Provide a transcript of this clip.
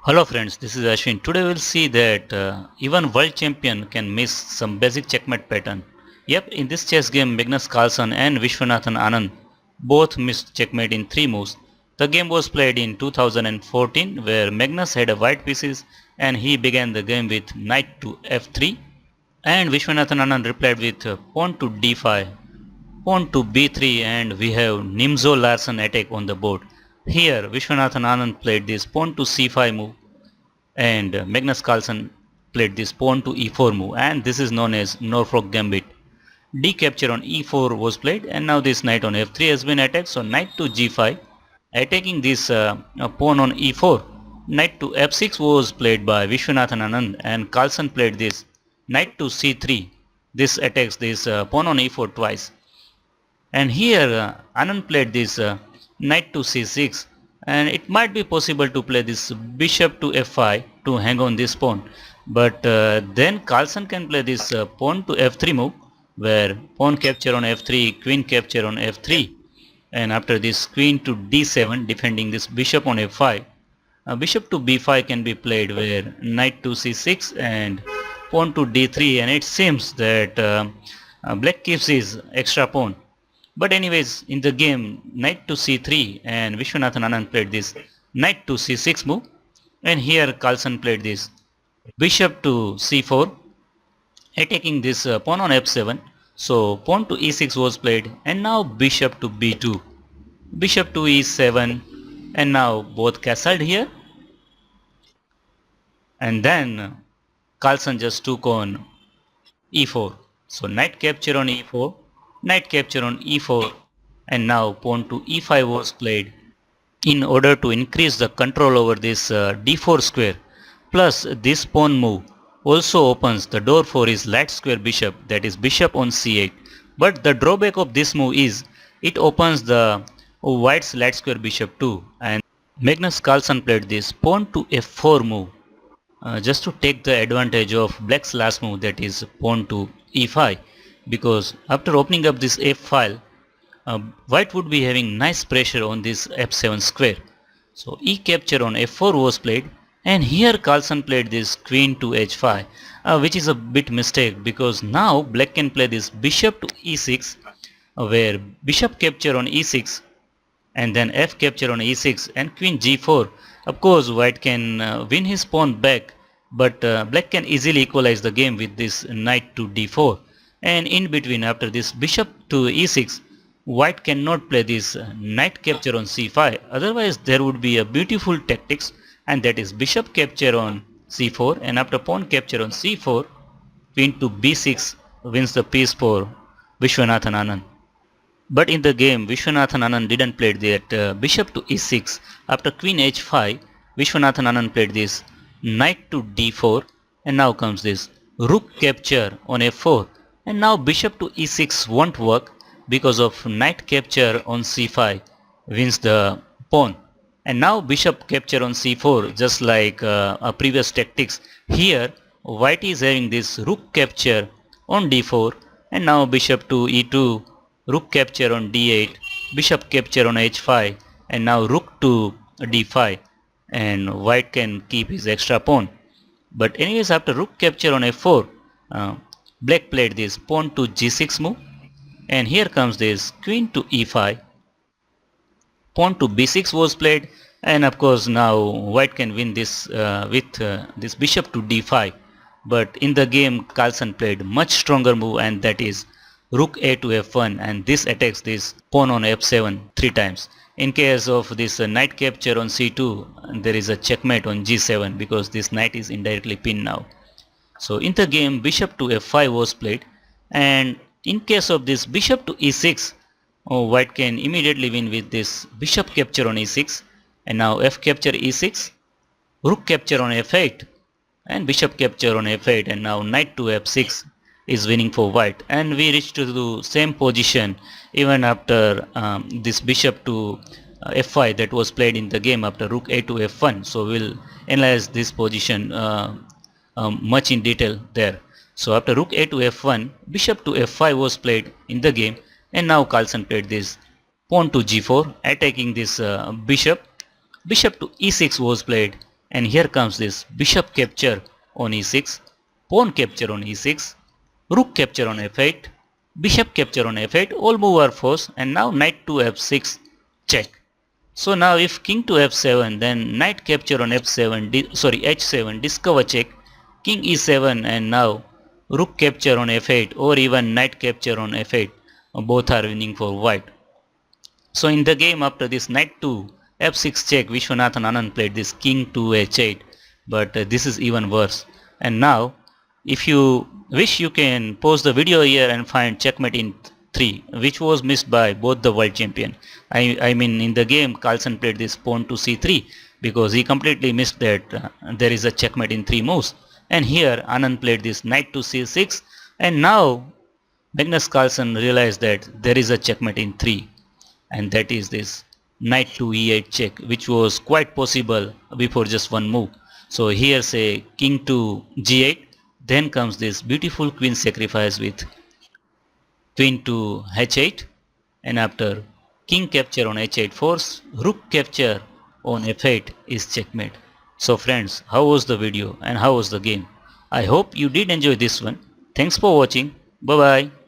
Hello friends, this is Ashwin. Today we'll see that even world champion can miss some basic checkmate pattern. Yep, in this chess game Magnus Carlsen and Viswanathan Anand both missed checkmate in 3 moves. The game was played in 2014 where Magnus had a white pieces and he began the game with knight to f3 and Viswanathan Anand replied with pawn to d5, pawn to b3 and we have Nimzo-Larsen attack on the board. Here Viswanathan Anand played this pawn to c5 move and Magnus Carlsen played this pawn to e4 move and this is known as Norfolk Gambit. D capture on e4 was played and now this knight on f3 has been attacked, so knight to g5 attacking this pawn on e4. Knight to f6 was played by Viswanathan Anand and Carlsen played this knight to c3. This attacks this pawn on e4 twice. And here Anand played this knight to c6 and it might be possible to play this bishop to f5 to hang on this pawn, but then Carlsen can play this pawn to f3 move where pawn capture on f3, queen capture on f3 and after this queen to d7 defending this bishop on f5. Bishop to b5 can be played where knight to c6 and pawn to d3 and it seems that black keeps his extra pawn. But anyways, in the game, knight to c3 and Viswanathan Anand played this knight to c6 move and here Carlsen played this bishop to c4 attacking this pawn on f7. So pawn to e6 was played and now bishop to b2, bishop to e7 and now both castled here and then Carlsen just took on e4. So knight capture on e4, knight capture on e4 and now pawn to e5 was played in order to increase the control over this d4 square. Plus this pawn move also opens the door for his light square bishop, that is bishop on c8. But the drawback of this move is it opens the white's light square bishop too, and Magnus Carlsen played this pawn to f4 move just to take the advantage of black's last move, that is pawn to e5, because after opening up this f file white would be having nice pressure on this f7 square. So e capture on f4 was played and here Carlsen played this queen to h5 which is a bit mistake because now black can play this bishop to e6 where bishop capture on e6 and then f capture on e6 and queen g4. Of course white can win his pawn back, but black can easily equalize the game with this knight to d4 and in between after this bishop to e6 white cannot play this knight capture on c5, otherwise there would be a beautiful tactics and that is bishop capture on c4 and after pawn capture on c4 queen to b6 wins the piece for Viswanathan Anand. But in the game Viswanathan Anand didn't play that bishop to e6. After queen h5 Viswanathan Anand played this knight to d4 and now comes this rook capture on f4 and now bishop to e6 won't work because of knight capture on c5 wins the pawn and now bishop capture on c4 just like our previous tactics. Here white is having this rook capture on d4 and now bishop to e2, rook capture on d8, bishop capture on h5 and now rook to d5 and white can keep his extra pawn. But anyways after rook capture on f4 black played this pawn to g6 move and here comes this queen to e5, pawn to b6 was played and of course now white can win this with this bishop to d5. But in the game Carlsen played much stronger move and that is rook a to f1 and this attacks this pawn on f7 3 times. In case of this knight capture on c2 there is a checkmate on g7 because this knight is indirectly pinned now. So in the game bishop to f5 was played and in case of this bishop to e6 white can immediately win with this bishop capture on e6 and now f capture e6, rook capture on f8 and bishop capture on f8 and now knight to f6 is winning for white and we reach to the same position even after this bishop to f5 that was played in the game after rook a to f1. So we'll analyze this position much in detail there. So after rook a to f1 bishop to f5 was played in the game and now Carlsen played this pawn to g4 attacking this bishop. Bishop to e6 was played And here comes this bishop capture on e6, pawn capture on e6, rook capture on f8, bishop capture on f8, all move are forced, and now knight to f6 check. So now if king to f7, then knight capture on f7, h7, discover check, king e7, and now rook capture on f8 or even knight capture on f8. Both are winning for white. So in the game after this knight to f6 check, Viswanathan Anand played this king to h8, but this is even worse. And now if you wish, you can pause the video here and find checkmate in 3, which was missed by both the world champion. I mean in the game Carlsen played this pawn to c3 because he completely missed that there is a checkmate in 3 moves. And here Anand played this knight to c6, and now Magnus Carlsen realized that there is a checkmate in 3, and that is this knight to e8 check, which was quite possible before just one move. So here say king to g8, then comes this beautiful queen sacrifice with queen to h8, and after king capture on h8 force, rook capture on f8 is checkmate. So friends, how was the video and how was the game? I hope you did enjoy this one. Thanks for watching. Bye bye.